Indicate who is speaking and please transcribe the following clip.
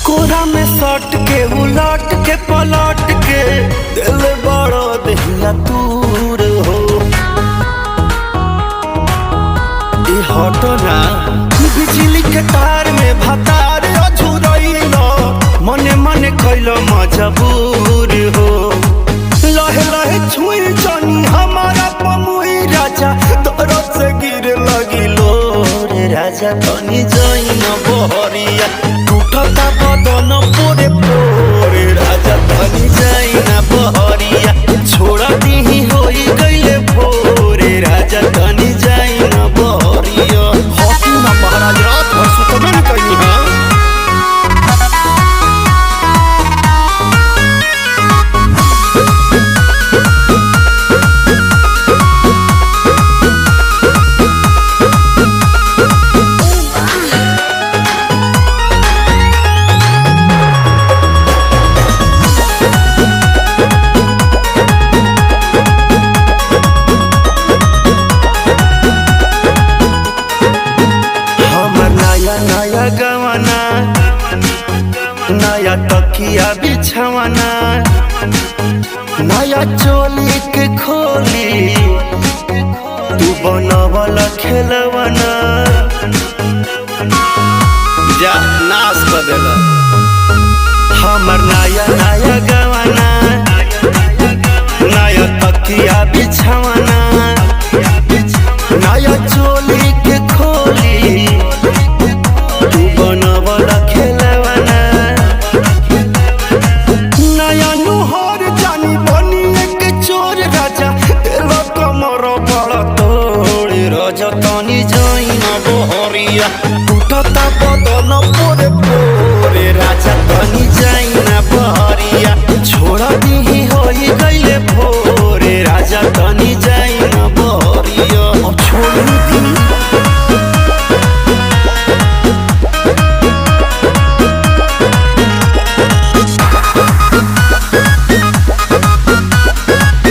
Speaker 1: कोरा में सट के उलट के पलट के दिल बड़ा दहिया दूर हो हटो ना बिजली के तार में भतार अझुरैल मने मने कैल मजबूर हो लहे लहे छुई जानी हमारा पमुई राजा तोरो से गिर लगिलो रे राजा तनी जाई न बहरिया टूटता बदन पोरे पोरे राजा तनी जाई न बहरिया छोड़ा दीही होई गइले भोरे राजा तनी जाई न बहरिया हकी ना महाराज रात भर सुतबे न कहीं हां नया गवाना नया तकिया बिछवाना नया चोली के खोली तू बनवल खेलवाना जा नाश कर देला हमर नया नया गवाना नया तकिया बिछवाना नया चोली के खोली नया नुहर जानी बनी एक चोर राजा तेल कमर बड़ा तोड़े राजा तनी जाई न बहरिया टूटता बदन पोरे पोरे राजा तनी जाई न बहरिया छोड़ा दीही होई गइले भोरे राजा तनी